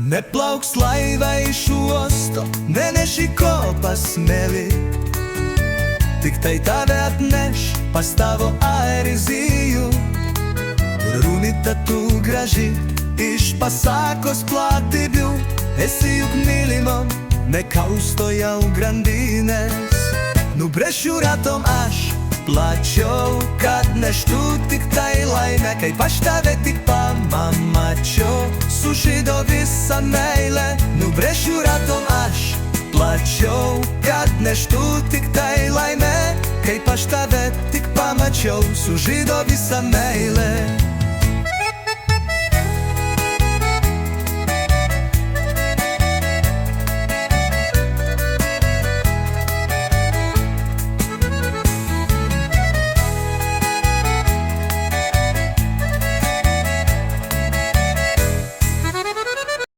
Neplauks laiva iš uosto, neneši kopas smėlį, tik tai tave atneš pas tavo airizijų. Runita tu graži iš pasakos platybių, esi juk mylimo, nekausto jau grandinės. Nubrėšiu ratom aš plačiau, kad neštų tik tai laimę, kaip aš tave tik pamačiau. Sužydo visą meilę, nubrėšiu ratom aš plačiau, kad neštų tik tai laimę, kaip aš tave tik pamačiau. Sužydo visą meilę.